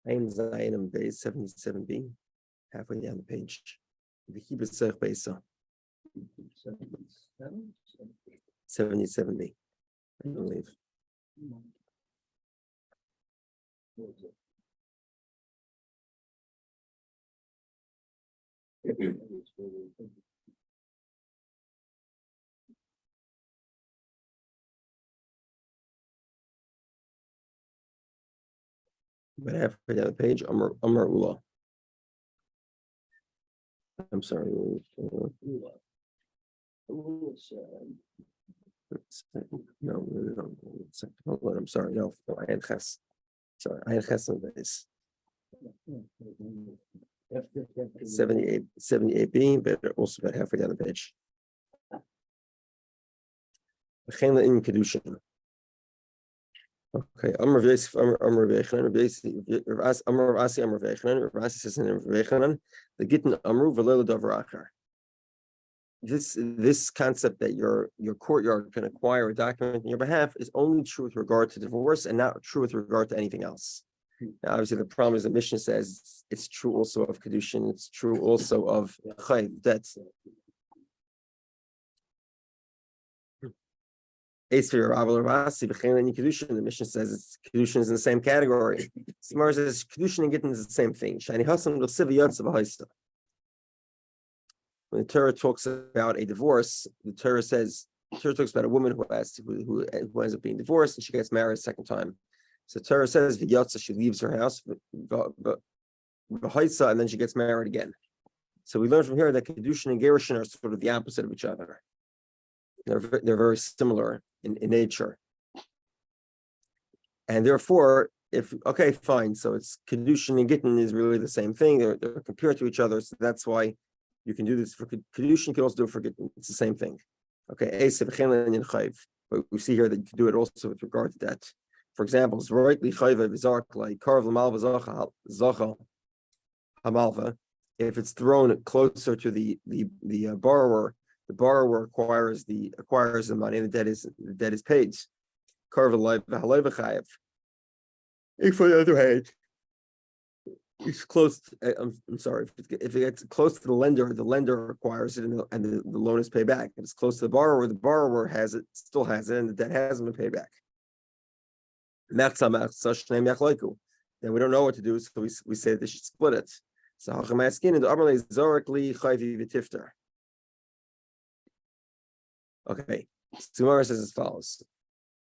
Ein Zayinim base 77b, halfway down the page. The Hebrew Tzech Beisa. 77b, I believe. But halfway down the page, Amar Ula. I'm sorry. No, hold on, I'm sorry. No, I had Ches. Sorry, I had Ches on this. 78b, but also about halfway down the page. In Kedushin. Okay, Amar Yosef, Amar Vechanan, Amar Asi, Amar Vechanan, Rav Asi says in Vechanan, the Gittin Amru v'lo davar achar. This concept that your courtyard can acquire a document on your behalf is only true with regard to divorce and not true with regard to anything else. Now, obviously, the problem is the Mishnah says it's true also of Kedushin, it's true also of Chayv, debts. The Mishnah says it's Kedushin is in the same category. Smar says Kedushin and Gittin is the same thing. When the Torah talks about a divorce, the Torah talks about a woman who ends up being divorced and she gets married a second time. So the Torah says v'yatsa, she leaves her house, and then she gets married again. So we learn from here that Kedushin and Gerushin are sort of the opposite of each other. They're very similar in nature, and therefore, fine. So it's Kedushin and Gittin is really the same thing. They're compared to each other, so that's why you can do this for Kedushin. You can also do it for Gittin. It's the same thing. Okay, but we see here that you can do it also with regard to that. For example, it's rightly chayva v'zark like karv l'malva zacha hamalva. If it's thrown closer to the borrower. The borrower acquires the money, and the debt is paid. Karv l'chayev. If on the other hand, it's close. I'm sorry. If it gets close to the lender acquires it, and the loan is paid back. If it's close to the borrower has it, still has it, and the debt hasn't been paid back. Then we don't know what to do, so we say they should split it. So Hachamaskin and the Amarle Zorik Li Chayvi V'Tifter. Okay, Gemara says as follows.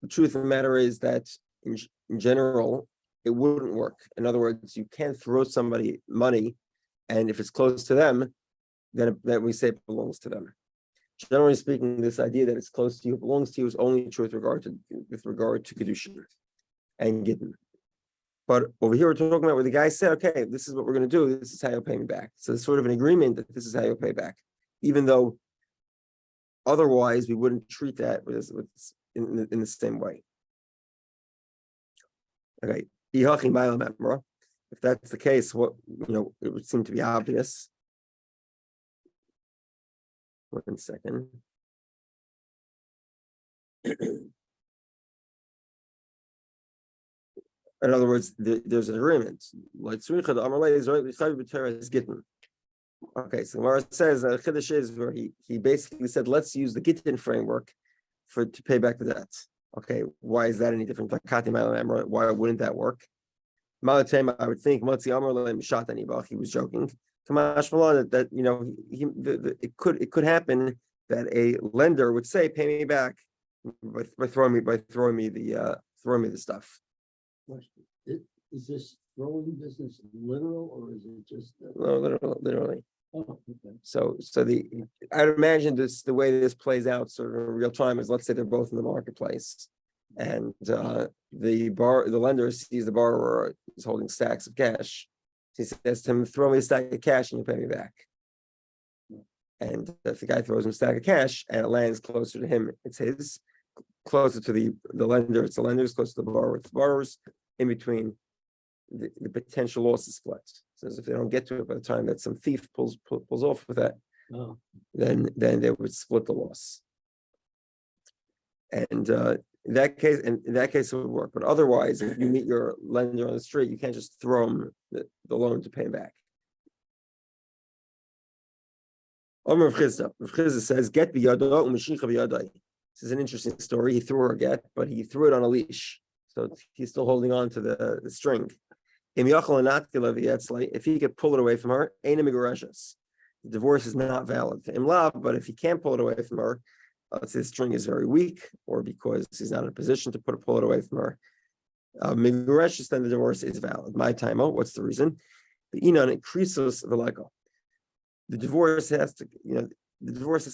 The truth of the matter is that in general, it wouldn't work. In other words, you can't throw somebody money, and if it's close to them, then we say it belongs to them. Generally speaking, this idea that it's close to you, belongs to you, is only true with regard to Kedushin and Gittin. But over here, we're talking about where the guy said, okay, this is what we're going to do. This is how you'll pay me back. So it's sort of an agreement that this is how you'll pay back, even though otherwise we wouldn't treat that in the same way. Okay. If that's the case, it would seem to be obvious. 1 second. In other words, there's an agreement. Like okay, so Gemara says that Chiddush is where he basically said, let's use the Gittin framework to pay back the debt. Okay, why is that any different? Why wouldn't that work? I would think he was joking. That it could happen that a lender would say, "Pay me back by throwing me the stuff." Is this throwing business literal, or is it just no, literally? Oh, okay. So I'd imagine the way this plays out sort of in real time is, let's say they're both in the marketplace, and the lender sees the borrower is holding stacks of cash. He says to him, "Throw me a stack of cash and you'll pay me back." And if the guy throws him a stack of cash and it lands closer to him, it's his. Closer to the lender, it's the lender's. Closer to the borrower, it's the borrower's. In between, the potential loss is split. So if they don't get to it by the time that some thief pulls off with that, then they would split the loss. And In that case, it would work. But otherwise, if you meet your lender on the street, you can't just throw him the loan to pay him back. Omer of Chisda. Rav Chisda says, "Get biyado u'mashicha biyadai." This is an interesting story. He threw her a get, but he threw it on a leash, so he's still holding on to the string. If he could pull it away from her, the divorce is not valid. But if he can't pull it away from her, let's say the string is very weak, or because he's not in a position to pull it away from her, then the divorce is valid. My time out. What's the reason? The divorce has to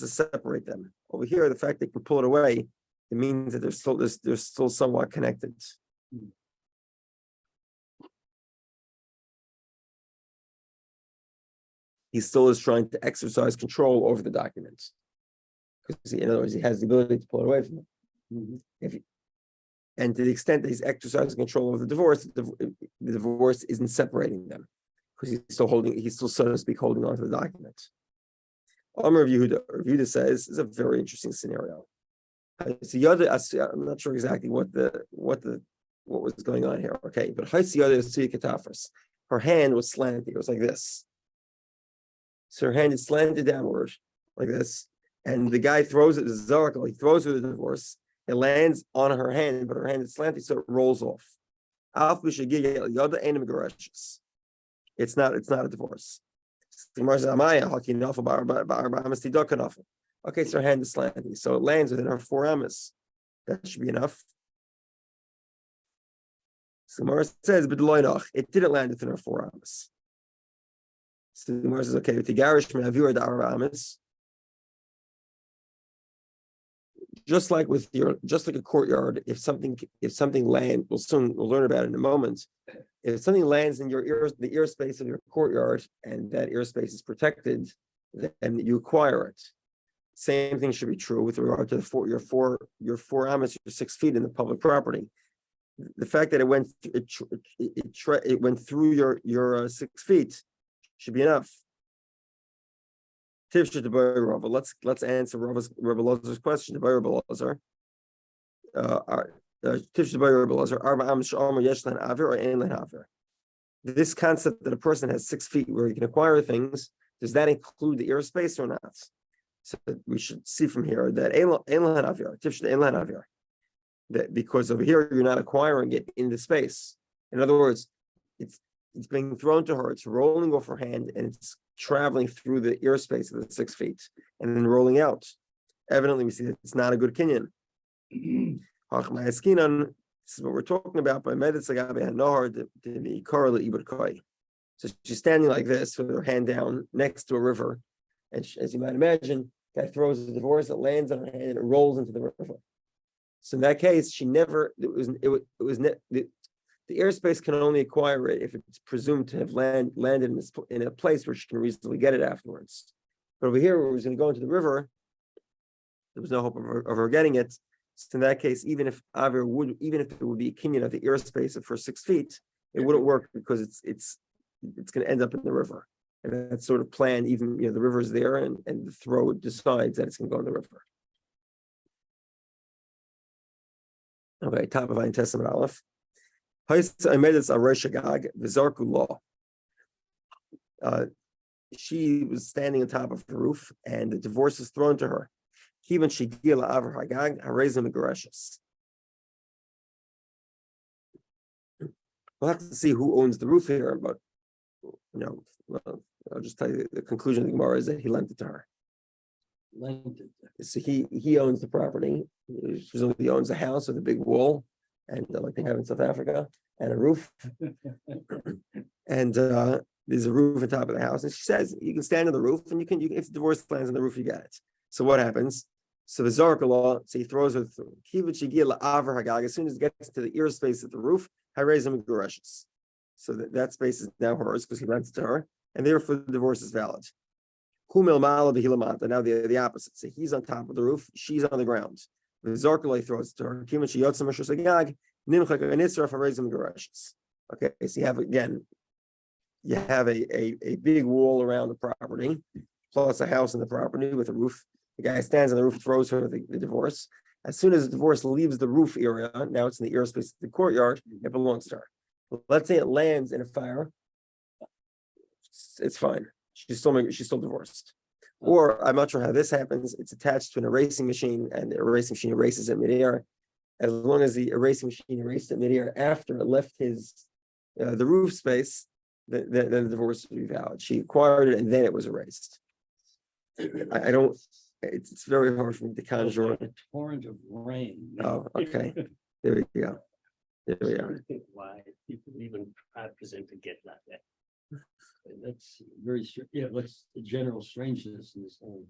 separate them. Over here, the fact they can pull it away, it means that they're still somewhat connected. He still is trying to exercise control over the documents. Because in other words, he has the ability to pull it away from them. And to the extent that he's exercising control over the divorce isn't separating them. Because he's still, so to speak, holding on to the documents. Rabbi Yehudah says, this is a very interesting scenario. I'm not sure exactly what was going on here. Okay, but her hand was slanted. It was like this. So her hand is slanted downward like this, and the guy throws it. He throws her the divorce. It lands on her hand, but her hand is slanted, so it rolls off. It's not a divorce. Okay, so her hand is slanted, so it lands within her 4 amas. That should be enough. So Gemara says, but it didn't land within her 4 amas. So the Gemara says, okay, with the garish me'avir the 4 amas, just like a courtyard, if something lands, we'll learn about it in a moment. If something lands in the ear space of your courtyard, and that ear space is protected, then you acquire it. Same thing should be true with regard to your 4 amas, your 6 feet in the public property. The fact that it went through your 6 feet should be enough. Let's answer Rabbi Lozer's question. This concept that a person has 6 feet where he can acquire things, does that include the ear space or not? So we should see from here that that because over here you're not acquiring it in the space. In other words, it's being thrown to her, it's rolling off her hand, and it's traveling through the ear space of the 6 feet and then rolling out. Evidently, we see that it's not a good kinyan. This is what we're talking about by So she's standing like this with her hand down next to a river, and as you might imagine, guy throws the divorce, it lands on her hand, and it rolls into the river. So in that case, the airspace can only acquire it if it's presumed to have landed in a place where she can reasonably get it afterwards. But over here, where it was going to go into the river, there was no hope of her getting it. So in that case, even if it would be a kinyan of the airspace of her 6 feet, it wouldn't work because it's going to end up in the river. And that's sort of planned. Even the river's there, and the throw decides that it's going to go in the river. Okay, top of Ayin Testament Aleph. She was standing on top of the roof, and the divorce is thrown to her. We'll have to see who owns the roof here, but I'll just tell you the conclusion of the Gemara is that he lent it to her. So he owns the property. Presumably he owns a house with a big wall, and like they have in South Africa, and a roof. And there's a roof on top of the house. And she says you can stand on the roof, and you can if the divorce lands on the roof, you get it. So what happens? So the Zarka law, so he throws her through. As soon as it gets to the ear space of the roof, so that space is now hers because he lent it to her, and therefore the divorce is valid. Now the opposite. So he's on top of the roof, she's on the ground. The Zarka throws it to her. Okay, so you have a big wall around the property, plus a house in the property with a roof. The guy stands on the roof, throws her the divorce. As soon as the divorce leaves the roof area, now it's in the airspace of the courtyard, it belongs to her. Let's say it lands in a fire, it's fine. She's still divorced. Or I'm not sure how this happens. It's attached to an erasing machine, and the erasing machine erases it midair. As long as the erasing machine erased it midair after it left the roof space, then the divorce would be valid. She acquired it and then it was erased. I don't. It's very hard for me to conjure. A torrent of rain. Oh, okay. There we go. There we I are. don't think why people even present to get like that. That's very strange. Yeah, what's the general strangeness in this whole,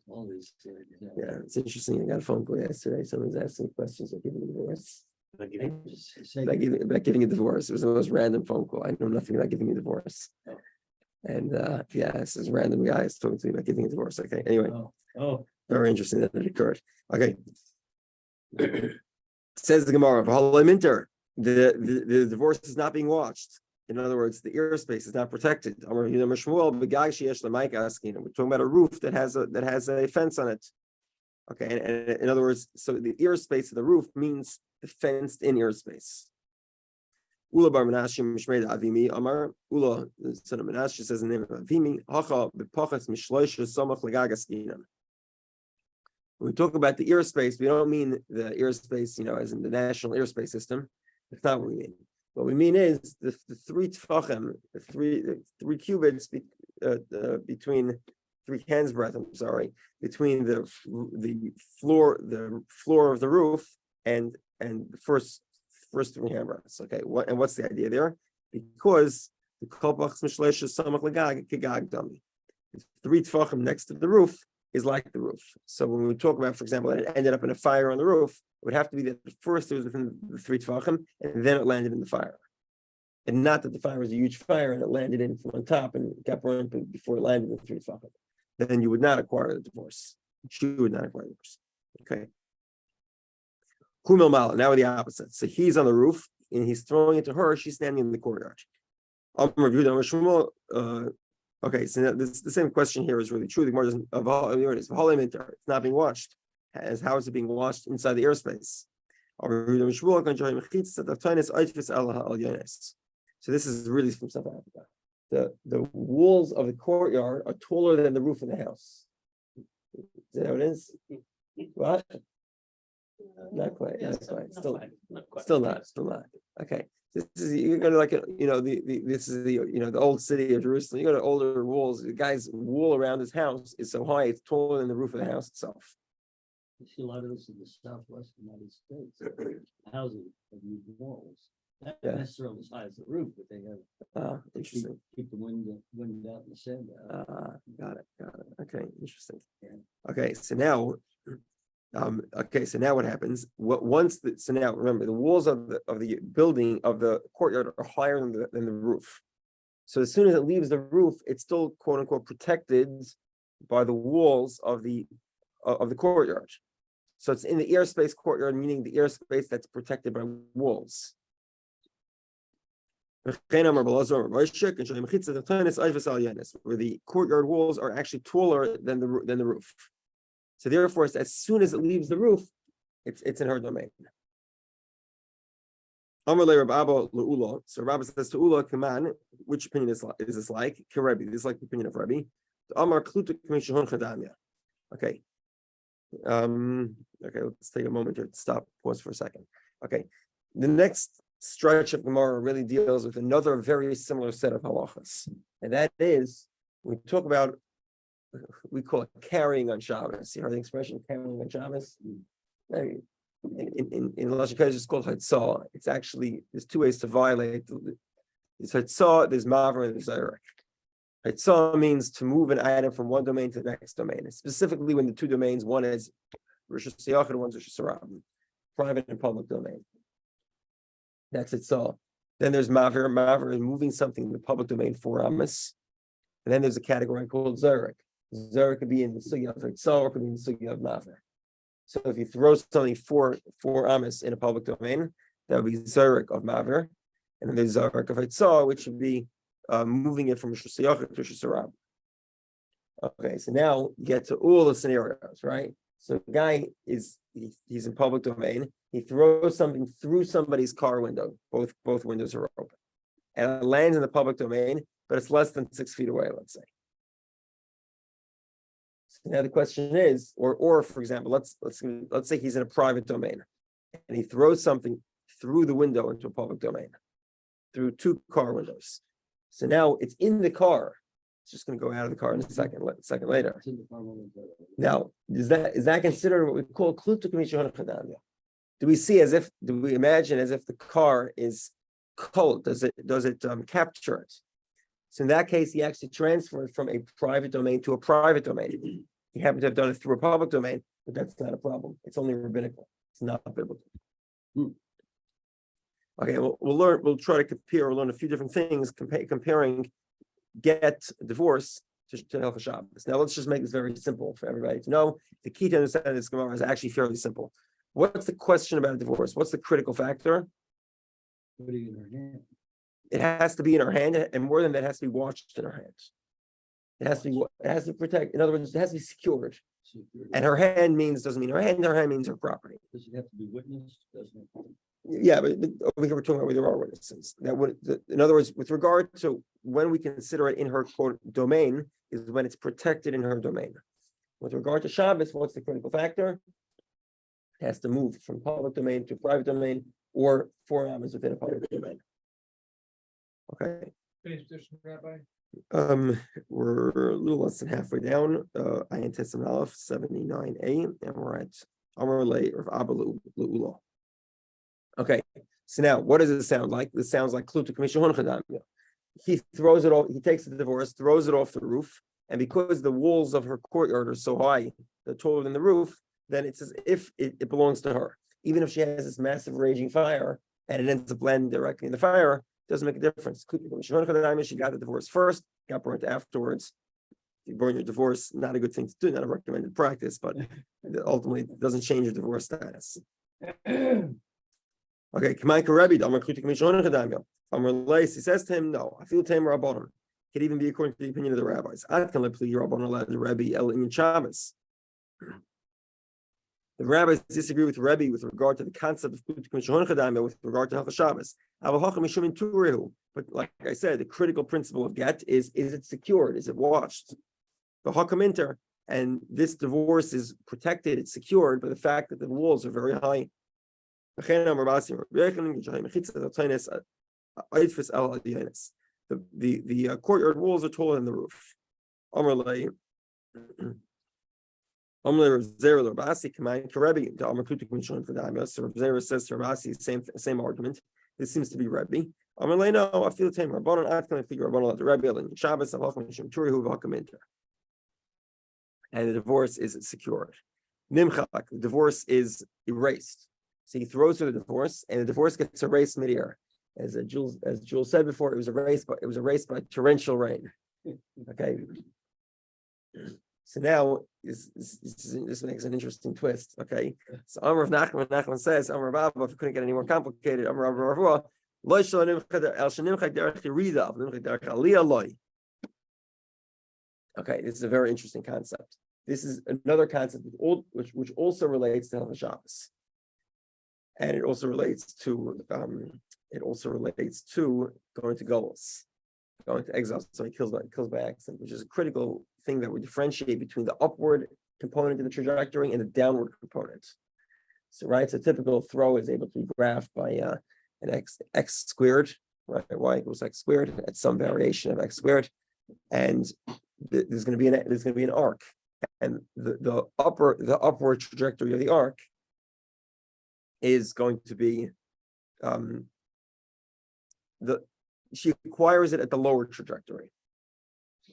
all these. Yeah, it's interesting. I got a phone call yesterday. Someone's asking questions about giving a divorce. Like, you know, About giving a divorce. It was the most random phone call. I know nothing about giving a divorce. Oh. And yeah, this is random guy is talking to me about giving a divorce. Okay. Anyway, Oh, very interesting that it occurred. Okay. Says the Gemara, the divorce is not being watched. In other words, the airspace is not protected. We're talking about a roof that has a fence on it. Okay, and in other words, so the airspace of the roof means the fenced-in airspace. Ula bar Menashe Mishmei Avimi Amar Ula, the son of Menashe, says in the name of Avimi, Hacha b'pachas mishloisha samach legagaskinam. When we talk about the airspace, we don't mean the airspace, as in the national airspace system. That's not what we mean. What we mean is the three tefachim, the three cubits between 3 hands breadth. I'm sorry, between the floor of the roof and the first 3 hand breadths. Okay, what's the idea there? Because the kolpachs mishlesh samach legag kegag dami. 3 tefachim next to the roof is like the roof. So when we talk about, for example, that it ended up in a fire on the roof, it would have to be that first it was within the 3 tefachim, and then it landed in the fire. And not that the fire was a huge fire and it landed in from on top and got burned before it landed in the 3 tefachim. Then you would not acquire the divorce. She would not acquire the divorce. Okay. Kumel Mala, now the opposite. So he's on the roof and he's throwing it to her, she's standing in the courtyard. Okay, so this, the same question here is really true. The Gemara doesn't, it's not being watched. How is it being watched inside the airspace? So this is really from South Africa. The walls of the courtyard are taller than the roof of the house. Is that how it is? What? Not quite. Still not. Okay. This is, you're gonna like this is the old city of Jerusalem. You got older walls. The guy's wall around his house is so high it's taller than the roof of the house itself. You see a lot of this in the Southwest United States. Housing of these walls. Not necessarily as high as the roof, but they have Interesting. keep the wind out and the sand out. Got it. Okay, interesting. Okay, so now. So now what happens? So now remember the walls of the building of the courtyard are higher than the roof. So as soon as it leaves the roof, it's still quote unquote protected by the walls of the courtyard. So it's in the airspace courtyard, meaning the airspace that's protected by walls. Where the courtyard walls are actually taller than the roof. So therefore, as soon as it leaves the roof, it's in her domain. So Rabbi says to Ula, Kaman, which opinion is this like? Rabbi, this is like the opinion of Rabbi. Okay. Okay, let's take a moment here to stop, pause for a second. Okay. The next stretch of Gemara really deals with another very similar set of halachas. And that is, we talk about, we call it carrying on Shabbos. You heard the expression carrying on Shabbos? In Lashon Kodesh, it's called Hatzah. It's actually, there's 2 ways to violate. There's Hatzah, there's Maver, and there's Zerek. Hatzah means to move an item from one domain to the next domain. And specifically when the 2 domains, one is Rosh Hashanah and one's Rosh Hashanah, private and public domain. That's Hatzah. Then there's Maver. Maver is moving something in the public domain for Amos. And then there's a category called Zerek. Zerek could be in the sugya of Hatzah or could be in the sugya of Maver. So if you throw something for Amos in a public domain, that would be Zerek of Maver. And then there's Zerek of Hatzah, which would be moving it from Rosh Hashanah to Rosh Hashanah. Okay, so now you get to all the scenarios, right? So the guy he's in public domain. He throws something through somebody's car window. Both windows are open, and it lands in the public domain, but it's less than 6 feet away. Let's say. So now the question is, or for example, let's say he's in a private domain, and he throws something through the window into a public domain, through 2 car windows. So now it's in the car. It's just going to go out of the car in a second later. Now, is that considered what we call kluta k'mishon chadamya? Do we imagine as if the car is cold? Does it capture it? So in that case, he actually transferred from a private domain to a private domain. He happened to have done it through a public domain, but that's not a problem. It's only rabbinical. It's not biblical. Okay, we'll try to compare. We'll learn a few different things comparing get divorce to Hilchos Shabbos. Now let's just make this very simple for everybody to know. The key to understand this Gemara is actually fairly simple. What's the question about divorce? What's the critical factor? Putting in her hand. It has to be in her hand, and more than that, it has to be watched in her hand. It has to protect. In other words, it has to be secured. And her hand doesn't mean her hand. Her hand means her property. Does it have to be witnessed? Doesn't it? Yeah, but over here we're talking about where there are witnesses. In other words, with regard to when we consider it in her quote domain, is when it's protected in her domain. With regard to Shabbos, what's the critical factor? It has to move from public domain to private domain, or 4 amas within a public domain. Okay. Rabbi. We're a little less than halfway down. Ayin Tesam Aleph 79a, and we're at Amar Le of Abba Le'ula. Okay, so now what does it sound like? This sounds like Kluta K'mishon Chadamya. He throws it off. He takes the divorce, throws it off the roof, and because the walls of her courtyard are so high, they're taller than the roof, then it's as if it belongs to her. Even if she has this massive raging fire and it ends up landing directly in the fire, doesn't make a difference. She got the divorce first, got burnt afterwards. If you burn your divorce, not a good thing to do, not a recommended practice, but ultimately it doesn't change your divorce status. Okay, he says to him, no, I feel tame rabbanon. Could even be according to the opinion of the rabbis. The rabbis disagree with Rebbe with regard to the concept of with regard to Hilchos Shabbos. But like I said, the critical principle of get is it secured? Is it watched? The hakaminter, and this divorce is protected, it's secured by the fact that the walls are very high. The courtyard walls are taller than the roof. So Zera says to Rabasi, same argument. This seems to be Rebbe. No, I feel tame Rabbanon. I can figure Rabbanon the Rebbe and Shabbos. And the divorce is secured. Nimchak, the divorce is erased. So he throws her the divorce, and the divorce gets erased midair. As Jules said before, it was erased by torrential rain. Okay. So now this makes an interesting twist. Okay. So Amar of Nachman says, Amar Rav, if it couldn't get any more complicated, Amar Rav, okay, this is a very interesting concept. This is another concept which also relates to Hilchos Shabbos. And it also relates to going to Golos, going to exile. So he kills by accident, which is a critical thing that we differentiate between the upward component of the trajectory and the downward component. So right, so typical throw is able to be graphed by an x squared, right? Y equals x squared at some variation of x squared, and there's going to be an arc, and the upward trajectory of the arc is going to be she acquires it at the lower trajectory.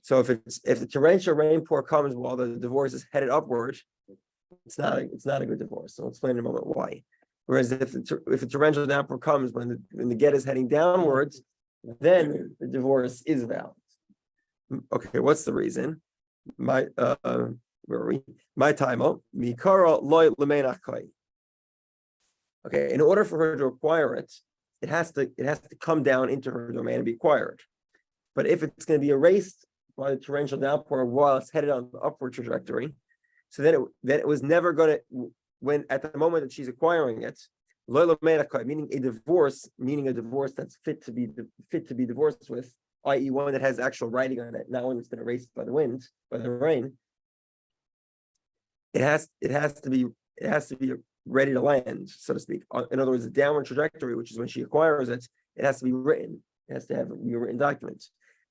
So if the torrential rainpour comes while the divorce is headed upward, it's not a good divorce. So I'll explain in a moment why. Whereas if the torrential downpour comes when the get is heading downwards, then the divorce is valid. Okay, what's the reason? Where are we? My taimo mikara loy lemenachkai. Okay, in order for her to acquire it, it has to come down into her domain and be acquired. But if it's going to be erased by the torrential downpour while it's headed on the upward trajectory, So then it was never going to, when at the moment that she's acquiring it, meaning a divorce that's fit to be divorced with, i.e., one that has actual writing on it, not one that's been erased by the wind, by the rain. It has to be ready to land, so to speak. In other words, a downward trajectory, which is when she acquires it, it has to be written. It has to have a written document.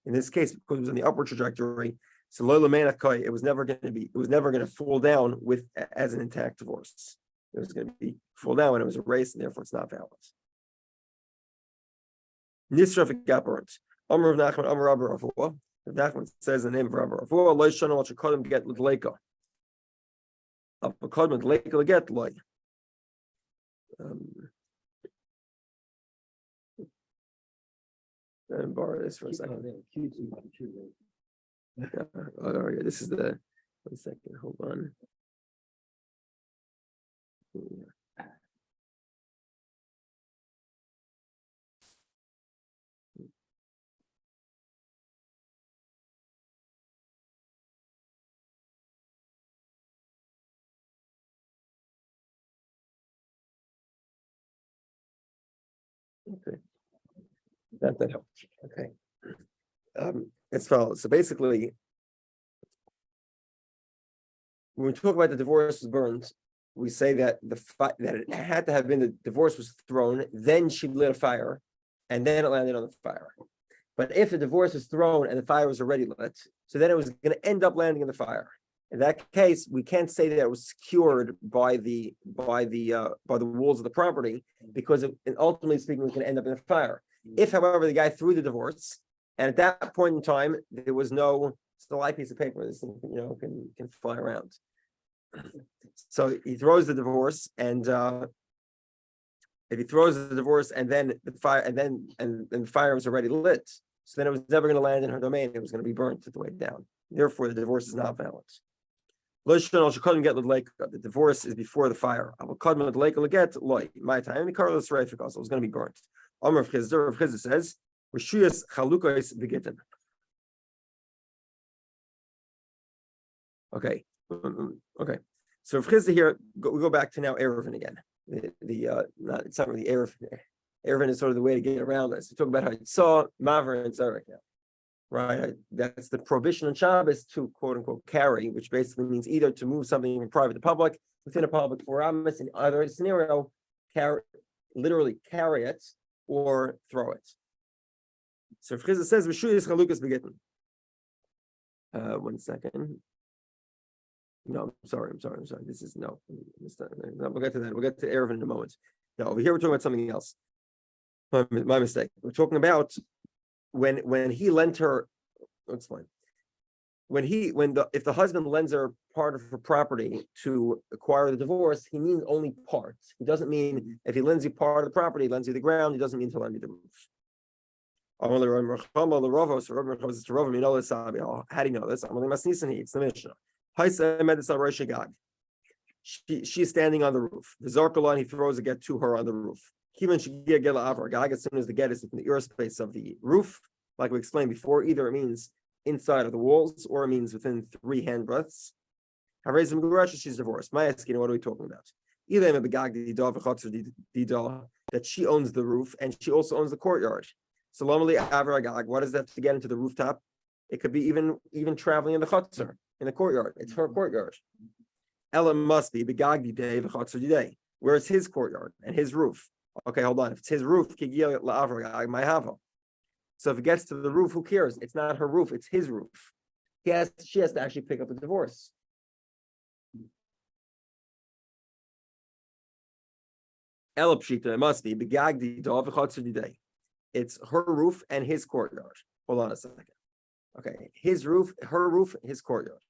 In this case, because it was on the upward trajectory, so it was never going to fall down as an intact divorce. It was going to fall down when it was erased, and therefore it's not valid. Nisra got burnt. Amr of Nachman, Amr Rabbi Ravua. If Nachman says the name of Rabbi Ravua, Lo Shana Lo Shekadim get L'Dleika. L'Kadim L'Dleika get Loy. And borrow this for a second. This is the 1 second. Hold on. Okay, that helps. Okay, as follows. So basically, when we talk about the divorce was burned, we say that that it had to have been the divorce was thrown, then she lit a fire, and then it landed on the fire. But if the divorce was thrown and the fire was already lit, so then it was going to end up landing in the fire. In that case, we can't say that it was secured by the walls of the property, because ultimately speaking, it was going to end up in the fire. If, however, the guy threw the divorce, and at that point in time there was no light piece of paper, this thing, can fly around. So he throws the divorce, and if he throws the divorce and then the fire and the fire was already lit, so then it was never going to land in her domain. It was going to be burnt at the way down. Therefore, the divorce is not valid. The divorce is before the fire. My time. It was going to be burnt. Amr of Chizda says, "Rishuyas chalukos begittin." Okay. So if Chizda here, we go back to now Erevin again. It's not really Erevin. Erevin is sort of the way to get around this. We talk about how it's saw Maver and Zarek now. Right, that's the prohibition on Shabbos to quote unquote carry, which basically means either to move something from private to public, within a public for Amos, in either scenario, literally carry it or throw it. So if Chizah says V'shuyis chalukas begittin. 1 second. No, I'm sorry. This is no. We'll get to that. We'll get to Erevin in a moment. No, over here we're talking about something else. My mistake. We're talking about when he lent her, I'll explain. If the husband lends her part of her property to acquire the divorce, he means only part. He doesn't mean if he lends you part of the property, he lends you the ground, he doesn't mean to lend you the roof. How do you know this? It's the Mishnah. She's standing on the roof. The Zarkalan, he throws a get to her on the roof. As soon as the get is in the airspace of the roof, like we explained before, either it means inside of the walls or it means within 3 handbreadths. She's divorced. My asking, what are we talking about? That she owns the roof and she also owns the courtyard. So what does that have to get into the rooftop? It could be even traveling in the chutzner, in the courtyard. It's her courtyard. Ella must be begagdi day v'chutzner day, where it's his courtyard and his roof. Okay, hold on. If it's his roof, so if it gets to the roof, who cares? It's not her roof, it's his roof. She has to actually pick up the divorce. Elapshita, it must be begagdi day. It's her roof and his courtyard. Hold on a second. Okay, his roof, her roof, his courtyard.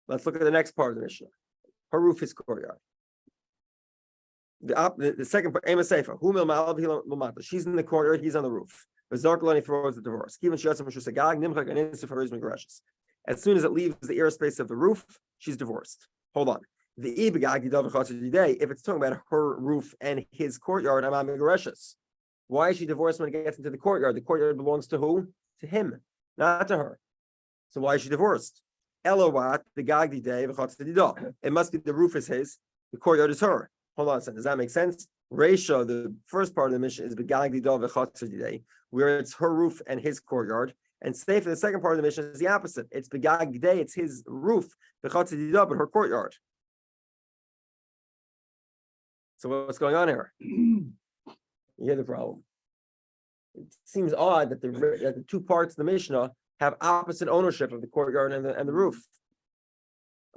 Let's look at the next part of the Mishnah. Her roof, his courtyard. The second part, she's in the courtyard, he's on the roof. As soon as it leaves the airspace of the roof, she's divorced. Hold on. If it's talking about her roof and his courtyard, why is she divorced when it gets into the courtyard? The courtyard belongs to who? To him, not to her. So why is she divorced? Elowat, the Gagdi day, it must be the roof is his, the courtyard is her. Hold on a second. Does that make sense? Ratio, the first part of the mission is Begagdi day, where it's her roof and his courtyard. And say for the second part of the mission is the opposite. It's Begagdi day, it's his roof, but her courtyard. So what's going on here? You hear the problem. It seems odd that the two parts of the Mishnah have opposite ownership of the courtyard and the roof.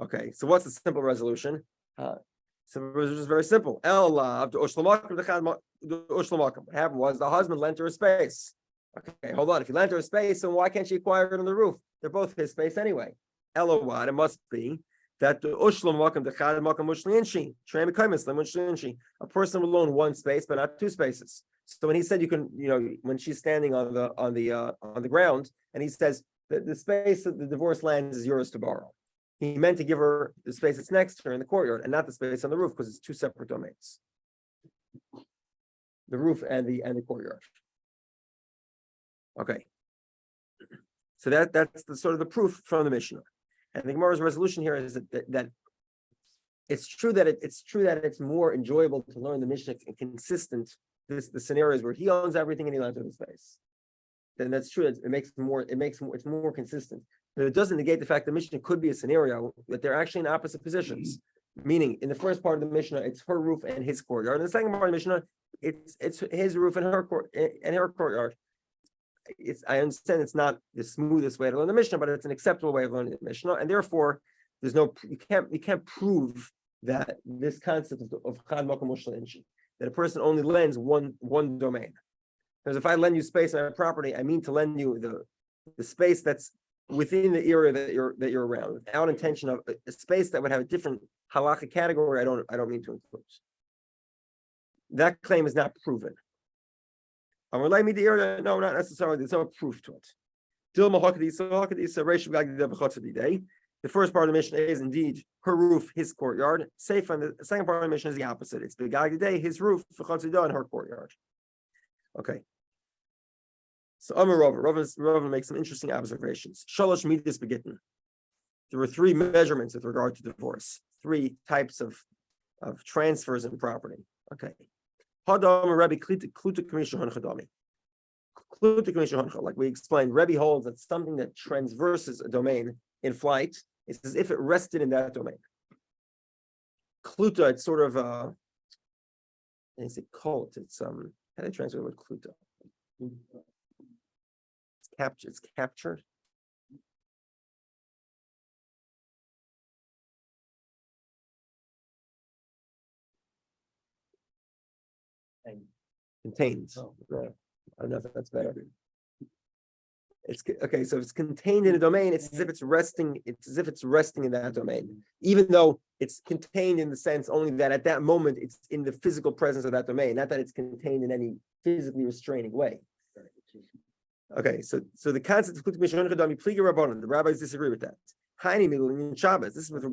Okay, so what's the simple resolution? So the resolution is very simple. What happened was the husband lent her a space. Okay, hold on. If he lent her a space, then why can't she acquire it on the roof? They're both his space anyway. Elowad, it must be that the a person will loan one space, but not two spaces. So when he said you can, when she's standing on the ground, and he says that the space that the divorce land is yours to borrow, he meant to give her the space that's next to her in the courtyard, and not the space on the roof, because it's two separate domains. The roof and the courtyard. Okay. So that's the sort of the proof from the Mishnah. And the Gemara's resolution here is that it's true that it's more enjoyable to learn the Mishnah and consistent the scenarios where he owns everything and he lends her the space. Then that's true. It's more consistent. But it doesn't negate the fact that the Mishnah could be a scenario that they're actually in opposite positions. Meaning, in the first part of the Mishnah, it's her roof and his courtyard. In the second part of the Mishnah, it's his roof and her courtyard. I understand it's not the smoothest way to learn the Mishnah, but it's an acceptable way of learning the Mishnah, and therefore you can't prove that this concept of Chad Makom Mushla Inshi, that a person only lends one domain. Because if I lend you space on my property, I mean to lend you the space that's within the area that you're around, without intention of a space that would have a different halacha category. I don't mean to include. That claim is not proven. No, not necessarily. There's no proof to it. The first part of the mission is indeed her roof, his courtyard. Safe, and the second part of the mission is the opposite. It's Begagdi, his roof, and her courtyard. Okay. So Rava makes some interesting observations. Shalosh midas begittin. There were three measurements with regard to divorce. Three types of transfers in property. Okay. Like we explained, Rebbe holds that something that transverses a domain in flight is as if it rested in that domain. Kluta, it's sort of it's a cult. It's how do they translate the word kluta? It's captured. Contained. Yeah. I don't know if that's better. It's okay. So if it's contained in a domain, it's as if it's resting. It's as if it's resting in that domain, even though it's contained in the sense only that at that moment it's in the physical presence of that domain, not that it's contained in any physically restraining way. Okay, so the concept of the rabbis disagree with that.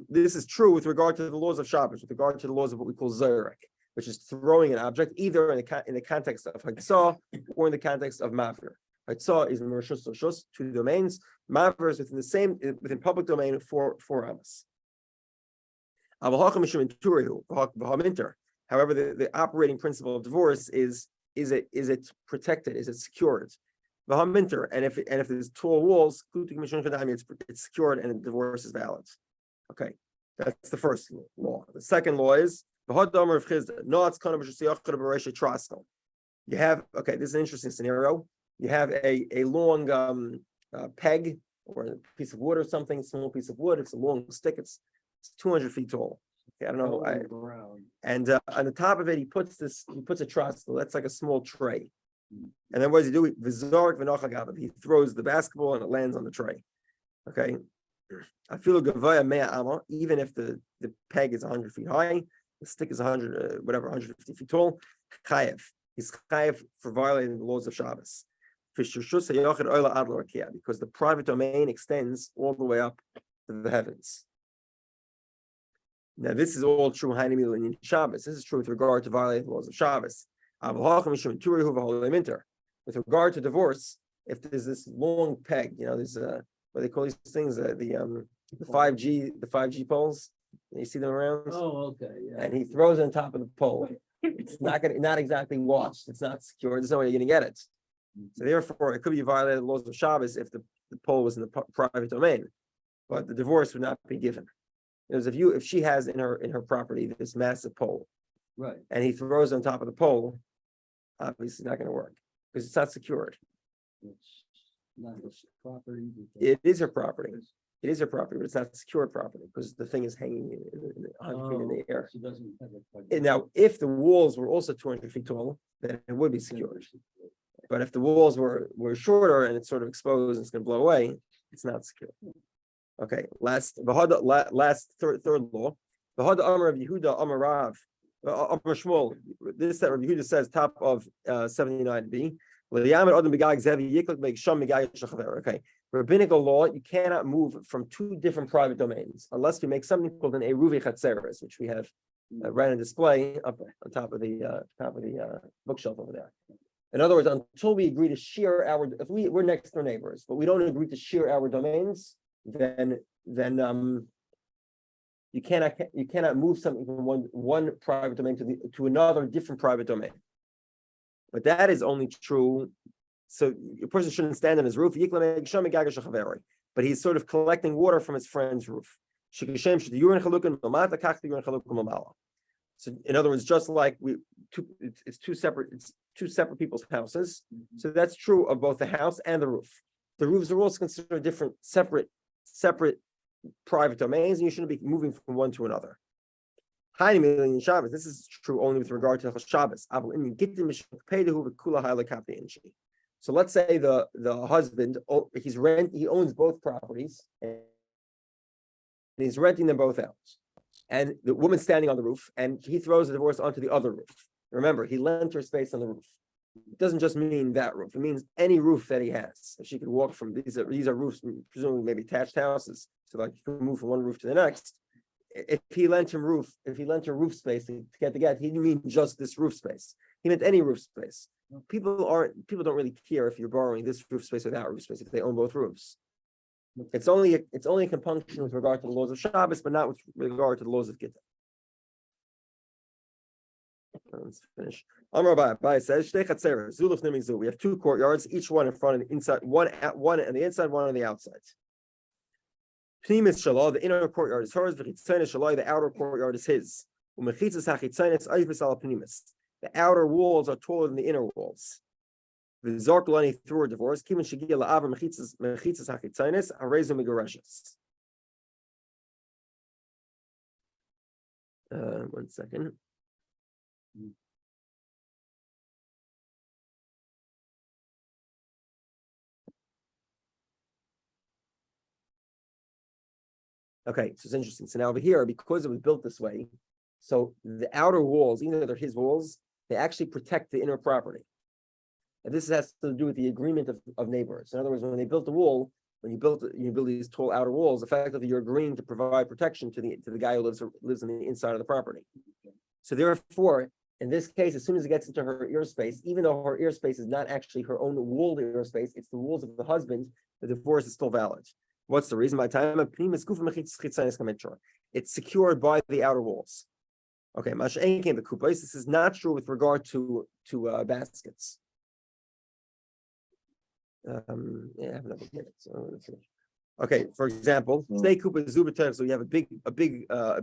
This is true with regard to the laws of Shabbos, with regard to the laws of what we call Zerek, which is throwing an object either in the context of Hatzah or in the context of Mavir. Hatzah is in Rishus Shus, two domains. Mavir is within public domain for Amos. However, the operating principle of divorce is it protected? Is it secured? And if there's tall walls, it's secured and the divorce is valid. Okay, that's the first law. The second law is you have, okay, this is an interesting scenario. You have a long peg or a piece of wood or something, small piece of wood. It's a long stick. It's 200 feet tall. Okay, I don't know. And on the top of it, he puts a trostel. That's like a small tray. And then what does he do? He throws the basketball and it lands on the tray. Okay. I feel even if the peg is 100 feet high, the stick is 150 feet tall. Chayev. He's chayev for violating the laws of Shabbos. Because the private domain extends all the way up to the heavens. Now, this is all true in Shabbos. This is true with regard to violating the laws of Shabbos. With regard to divorce, if there's this long peg, there's what they call these things, the the 5G poles. You see them around? Oh, okay, yeah. And he throws it on top of the pole. It's not exactly watched. It's not secure. There's no way you're going to get it. So therefore, it could be violated the laws of Shabbos if the pole was in the private domain, but the divorce would not be given. Because if she has in her property this massive pole, Right. and he throws it on top of the pole, obviously not going to work because it's not secured. It's not his property. It is her property. It is her property, but it's not secured property because the thing is hanging 100 feet in the air. She doesn't have a. And now, if the walls were also 200 feet tall, then it would be secured. But if the walls were shorter and it's sort of exposed and it's going to blow away, it's not secure. Okay, last third law. V'hada Amar of Yehudah Amar Rav Amar Shmuel. This that Rabbi Yehudah says, top of 79b. Okay, rabbinical law, you cannot move from two different private domains unless we make something called an eruvi chatzeres, which we have right on display up on top of the bookshelf over there. In other words, until we agree to share if we're next door neighbors, but we don't agree to share our domains, then you cannot move something from one private domain to another different private domain. But that is only true. So a person shouldn't stand on his roof, but he's sort of collecting water from his friend's roof. So in other words, just like it's two separate people's houses. So that's true of both the house and the roof. The roofs are also considered different, separate private domains, and you shouldn't be moving from one to another. This is true only with regard to Shabbos. So let's say the husband, he owns both properties and he's renting them both out. And the woman's standing on the roof and he throws the divorce onto the other roof. Remember, he lent her space on the roof. It doesn't just mean that roof. It means any roof that he has. If she could walk from, these are roofs, presumably maybe attached houses. So like you can move from one roof to the next. If he lent her roof space to get the get, he didn't mean just this roof space. He meant any roof space. People don't really care if you're borrowing this roof space or that roof space if they own both roofs. It's only a compunction with regard to the laws of Shabbos, but not with regard to the laws of Gittin. Let's finish. Amar Abai says, we have two courtyards, each one in front and inside, one on the inside, one on the outside. Pnimis Shalah, the inner courtyard is hers, the outer courtyard is his. The outer walls are taller than the inner walls. V'zarkulani through a divorce. Kimin shegia la'avar mechitzas hachitzainis arezu megareshes. 1 second. Okay, so it's interesting. So now over here, because it was built this way, so the outer walls, even though they're his walls, they actually protect the inner property. And this has to do with the agreement of neighbors. In other words, when they built the wall, you build these tall outer walls, effectively you're agreeing to provide protection to the guy who lives on the inside of the property. So therefore, in this case, as soon as it gets into her ear space, even though her ear space is not actually her own walled ear space, it's the walls of the husband, the divorce is still valid. What's the reason? By time of it's secured by the outer walls. Okay, this is not true with regard to baskets. I have another minute. So okay, for example, say kupa zubatev, so you have a big I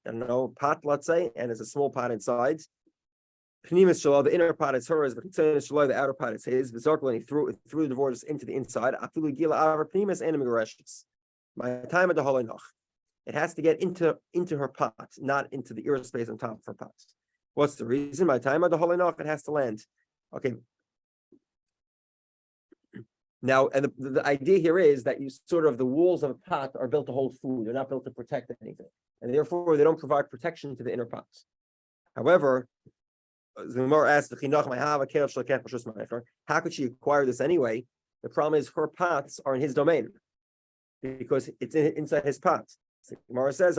don't know, pot, let's say, and there's a small pot inside. Pnimis shalom, the inner pot is hers, but the outer pot is his. V'zarkul, and he threw the divorce into the inside. Afilu gila avar pnimis and migareshes. My time at the holinach. It has to get into her pot, not into the ear space on top of her pot. What's the reason? My time at the holinach, it has to land. Okay. Now, and the idea here is that the walls of a pot are built to hold food. They're not built to protect anything. And therefore, they don't provide protection to the inner pots. However, the Gemara asks, how could she acquire this anyway? The problem is her pots are in his domain because it's inside his pot. So the Gemara says,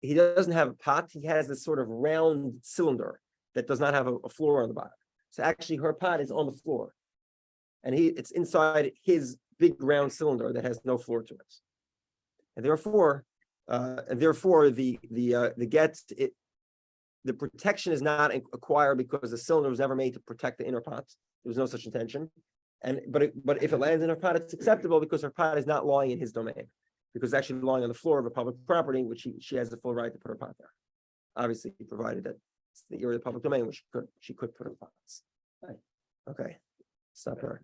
he doesn't have a pot. He has this sort of round cylinder that does not have a floor on the bottom. So actually, her pot is on the floor. And it's inside his big round cylinder that has no floor to it. And therefore the get, the protection is not acquired because the cylinder was never made to protect the inner pot. There was no such intention. But if it lands in her pot, it's acceptable because her pot is not lying in his domain, because it's actually lying on the floor of a public property, which she has the full right to put her pot there. Obviously, provided that it's the area of the public domain, which she could put her pots. Right. Okay. Stop her.